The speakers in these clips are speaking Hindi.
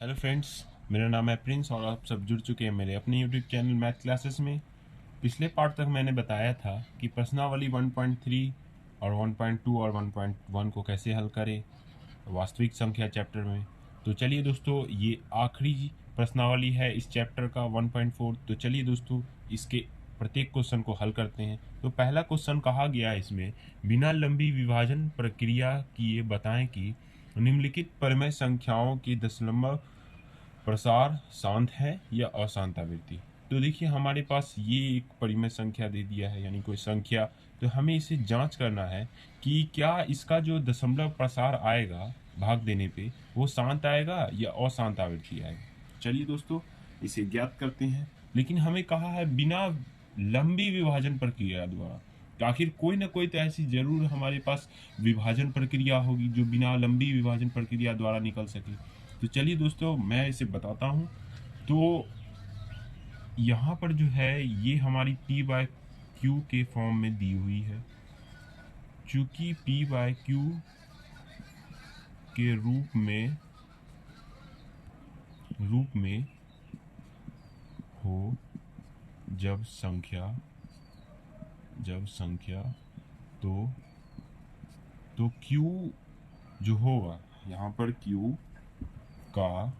हेलो फ्रेंड्स, मेरा नाम है प्रिंस और आप सब जुड़ चुके हैं मेरे अपने यूट्यूब चैनल मैथ क्लासेस में। पिछले पार्ट तक मैंने बताया था कि प्रश्नावली 1.3 और 1.2 और 1.1 को कैसे हल करें वास्तविक संख्या चैप्टर में। तो चलिए दोस्तों, ये आखिरी प्रश्नावली है इस चैप्टर का 1.4। तो चलिए दोस्तों, इसके प्रत्येक क्वेश्चन को हल करते हैं। तो पहला क्वेश्चन कहा गया है इसमें, बिना लंबी विभाजन प्रक्रिया किए बताएं कि निम्नलिखित परिमेय संख्याओं की दशमलव प्रसार शांत है या अशांत आवृत्ति। तो देखिए, हमारे पास ये एक परिमेय संख्या दे दिया है, यानी कोई संख्या। तो हमें इसे जांच करना है कि क्या इसका जो दशमलव प्रसार आएगा भाग देने पे वो शांत आएगा या अशांत आवृत्ति आएगा। चलिए दोस्तों, इसे ज्ञात करते हैं। लेकिन हमें कहा है बिना लंबी विभाजन प्रक्रिया द्वारा। तो आखिर कोई ना कोई तो ऐसी जरूर हमारे पास विभाजन प्रक्रिया होगी जो बिना लंबी विभाजन प्रक्रिया द्वारा निकल सके। तो चलिए दोस्तों, मैं इसे बताता हूँ। तो यहाँ पर जो है ये हमारी P बाय क्यू के फॉर्म में दी हुई है। चूंकि P बाय क्यू के रूप में हो जब संख्या तो Q जो होगा यहाँ पर Q का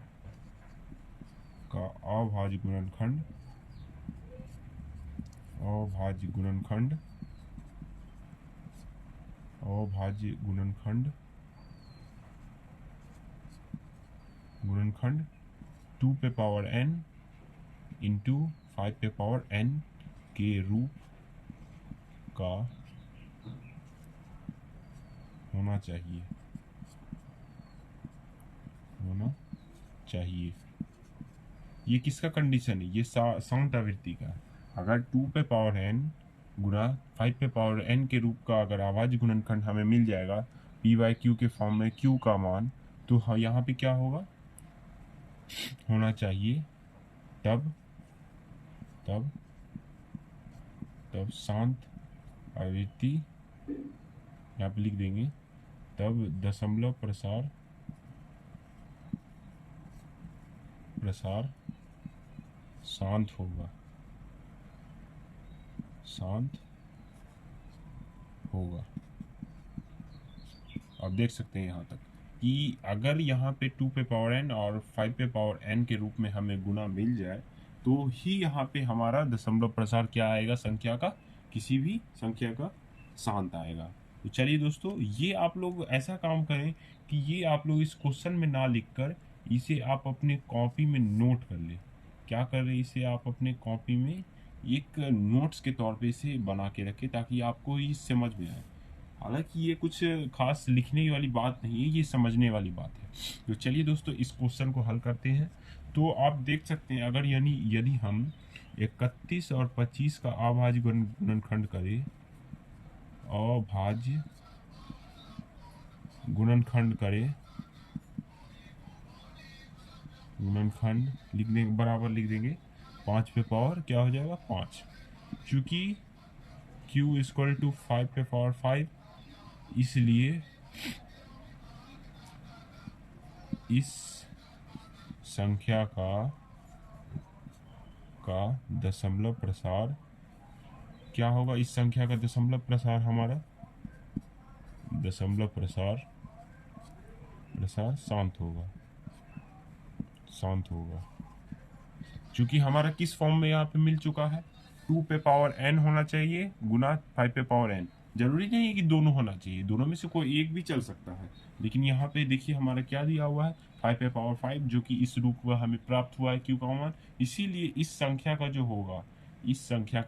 अभाज्य गुणनखंड 2 पे पावर n इंटू 5 पे पावर n के रूप का होना चाहिए। ये किसका कंडीशन है? ये शांत आवृत्ति का। अगर 2 पे पावर n गुणा 5 पे पावर n के रूप का अगर अभाज्य गुणनखंड हमें मिल जाएगा P बाय क्यू के फॉर्म में Q का मान, तो यहाँ पे क्या होना चाहिए? तब शांत आवृत्ति, यहाँ पे लिख देंगे, तब दशमलव प्रसार शांत होगा। आप देख सकते हैं यहाँ तक कि अगर यहाँ पे 2 पे पावर n और 5 पे पावर n के रूप में हमें गुना मिल जाए तो ही यहाँ पे हमारा दशमलव प्रसार क्या आएगा, संख्या का, किसी भी संख्या का शांत आएगा। तो चलिए दोस्तों, ये आप लोग ऐसा काम करें कि ये आप लोग इस क्वेश्चन में ना लिखकर इसे आप अपने कॉपी में नोट कर ले। क्या कर रहे, इसे आप अपने कॉपी में एक नोट्स के तौर पे इसे बना के रखें ताकि आपको ये समझ में आए। हालांकि ये कुछ खास लिखने वाली बात नहीं है, ये समझने वाली बात है। तो चलिए दोस्तों, इस क्वेश्चन को हल करते हैं। तो आप देख सकते हैं, अगर यदि हम 31 और 25 का अभाज्य गुणनखंड करें, अभाज्य गुणनखंड लिख देंगे, बराबर लिख देंगे 5 पे पावर क्या हो जाएगा 5। चूंकि Q इक्वल टू 5 पे पावर 5, इसलिए इस संख्या का दशमलव प्रसार क्या होगा? इस संख्या का दशमलव प्रसार हमारा शांत होगा। चूंकि हमारा किस फॉर्म में यहाँ पे मिल चुका है, 2 पे पावर n होना चाहिए गुना 5 पे पावर n। जरूरी नहीं है कि दोनों होना चाहिए, दोनों में से कोई एक भी चल सकता है। लेकिन यहाँ पे देखिए हमारा क्या दिया हुआ है, 5 पे पावर 5, जो कि इस रूप में हमें प्राप्त हुआ है Q का मान। इसीलिए इस संख्या का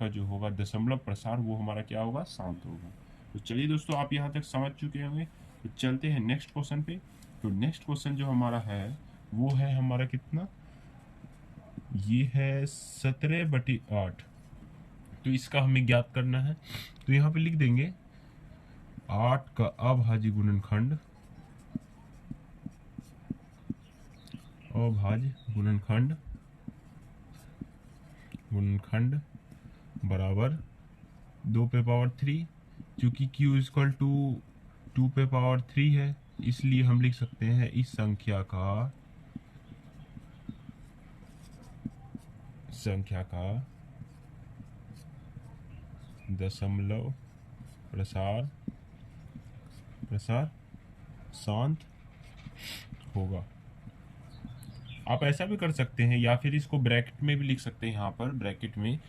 जो होगा दशमलव प्रसार, वो हमारा क्या होगा, शांत होगा। तो चलिए दोस्तों, आप यहाँ तक समझ चुके होंगे। तो चलते हैं नेक्स्ट क्वेश्चन पे। तो नेक्स्ट क्वेश्चन जो हमारा है वो है हमारा कितना, ये है 17/8। तो इसका हमें ज्ञात करना है। तो यहाँ पे लिख देंगे 8 का अभाज्य गुणनखंड बराबर 2 पे पावर 3। चूंकि Q इक्वल टू 2 पे पावर 3 है, इसलिए हम लिख सकते हैं इस संख्या का संख्या का दशमलव प्रसार शांत होगा। आप ऐसा भी कर सकते हैं या फिर इसको ब्रैकेट में भी लिख सकते हैं। यहाँ पर ब्रैकेट में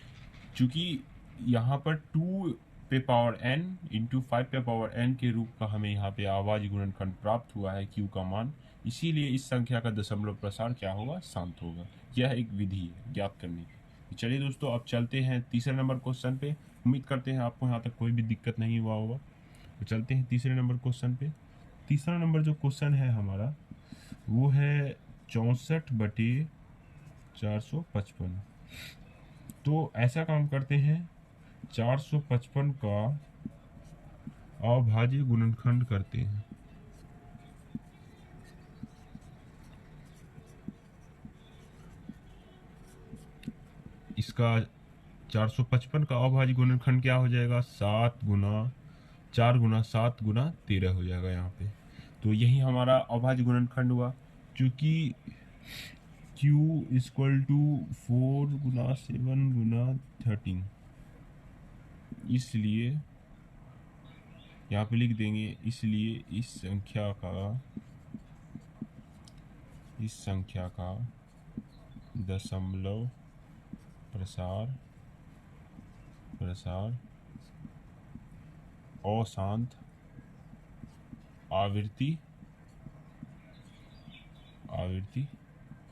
चूंकि यहाँ पर 2 पे पावर n इंटू 5 पे पावर n के रूप का हमें यहाँ पे आवाज गुणनखंड प्राप्त हुआ है q का मान, इसीलिए इस संख्या का दशमलव प्रसार क्या होगा, शांत होगा। यह एक विधि है ज्ञात करने की। चलिए दोस्तों, अब चलते हैं तीसरे नंबर क्वेश्चन पे। उम्मीद करते हैं आपको यहाँ तक कोई भी दिक्कत नहीं हुआ होगा। तो चलते हैं तीसरे नंबर क्वेश्चन पे। तीसरा नंबर जो क्वेश्चन है हमारा वो है 64/455। तो ऐसा काम करते हैं, 455 का अभाज्य गुणनखंड करते हैं। इसका 455 का अभाज्य गुणनखंड क्या हो जाएगा, 7 गुना 4 गुना 7 गुना 13 हो जाएगा यहाँ पे। तो यही हमारा अभाज्य गुणनखंड हुआ। चूंकि q इक्वल टू 4 गुना 7 गुना 13, इसलिए यहाँ पे लिख देंगे, इसलिए इस संख्या का दशमलव प्रसार अशांत आवृत्ति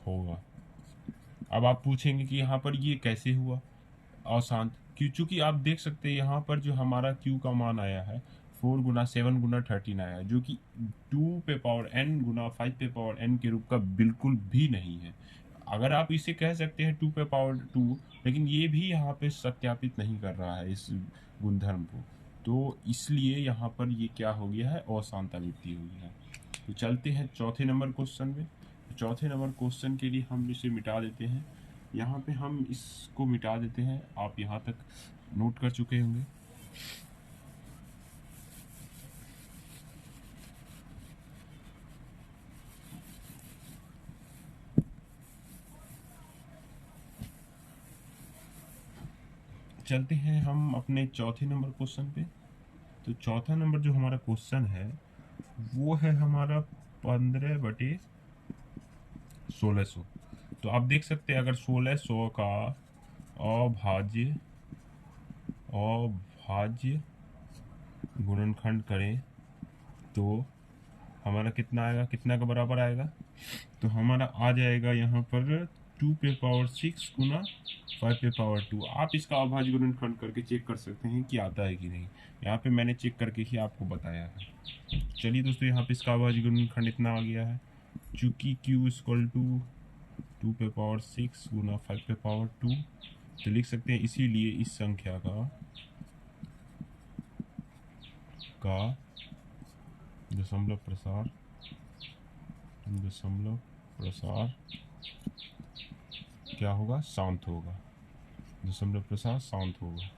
होगा। अब आप पूछेंगे कि यहाँ पर ये कैसे हुआ अशांत, चूंकि आप देख सकते हैं यहाँ पर जो हमारा q का मान आया है 4 गुना 7 गुना 13 आया है, जो कि 2 पे पावर n गुना 5 पे पावर n के रूप का बिल्कुल भी नहीं है। अगर आप इसे कह सकते हैं 2 पे पावर 2, लेकिन ये भी यहाँ पे सत्यापित नहीं कर रहा है इस गुणधर्म को, तो इसलिए यहाँ पर ये क्या हो गया है, अशांत आवृत्ति हो गया है। तो चलते हैं चौथे नंबर क्वेश्चन में। चौथे नंबर क्वेश्चन के लिए हम इसे मिटा देते हैं। यहाँ पे हम इसको मिटा देते हैं, आप यहाँ तक नोट कर चुके होंगे। चलते हैं हम अपने चौथे नंबर क्वेश्चन पे। तो चौथा नंबर जो हमारा क्वेश्चन है वो है हमारा 15/1600। तो आप देख सकते हैं अगर 1600 का अभाज्य गुणनखंड करें तो हमारा कितना आएगा, कितना के बराबर आएगा, तो हमारा आ जाएगा यहाँ पर 2 पे पावर 6 गुना 5 पे पावर 2। आप इसका अभाज्य गुणनखंड करके चेक कर सकते हैं कि आता है कि नहीं। यहाँ पे मैंने चेक करके ही आपको बताया है। चलिए दोस्तों, यहाँ पे इसका अभाज्य गुणनखंड इतना आ गया है। चूंकि q इक्वल टू 2 पे पावर 6 गुना 5 पे पावर 2, तो लिख सकते हैं इसीलिए इस संख्या का दशमलव प्रसार क्या होगा, शांत होगा। दशमलव प्रसार शांत होगा।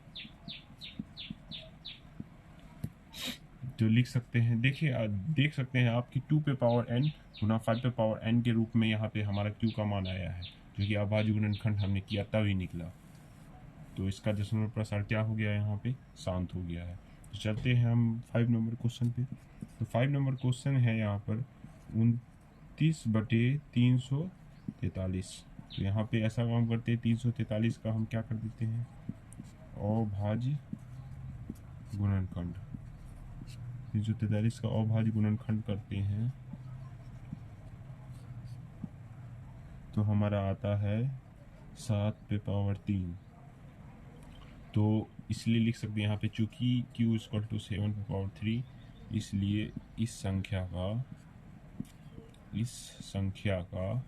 तो लिख सकते हैं, देखिए देख सकते हैं आप कि 2 पे पावर n गुना 5 पे पावर n के रूप में यहाँ पे हमारा q का मान आया है, जो कि अभाज्य गुणनखंड हमने किया तब ही निकला। तो इसका दशमलव प्रसार क्या हो गया, यहाँ पे शांत हो गया है। तो चलते हैं हम 5 नंबर क्वेश्चन पे। तो 5 नंबर क्वेश्चन है यहाँ पर 29/343। तो यहाँ पे ऐसा काम करते हैं, 343 का हम क्या कर देते हैं, अभाज्य गुणनखंड। 343 का अभाज्य गुणनखंड करते हैं तो हमारा आता है 7 पे पावर 3। तो इसलिए लिख सकते हैं यहाँ पे, चूंकि q इक्वल टू 7 पे पावर 3, इसलिए इस संख्या का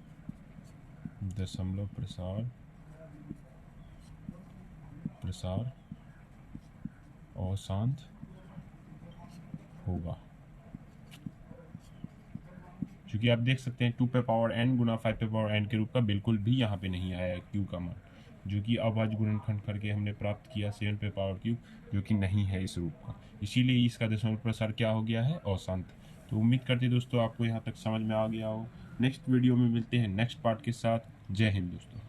दशमलव प्रसार अशांत होगा। क्योंकि आप देख सकते हैं 2 पे पावर n गुना 5 पे पावर n के रूप का बिल्कुल भी यहाँ पे नहीं आया है q का मान, जो कि अभाज्य गुणनखंड करके हमने प्राप्त किया 7 पे पावर क्यूब, जो कि नहीं है इस रूप का। इसीलिए इसका दशमलव प्रसार क्या हो गया है, अशांत। तो उम्मीद करते दोस्तों आपको यहाँ तक समझ में आ गया हो। नेक्स्ट वीडियो में मिलते हैं नेक्स्ट पार्ट के साथ। जय हिंद दोस्तों।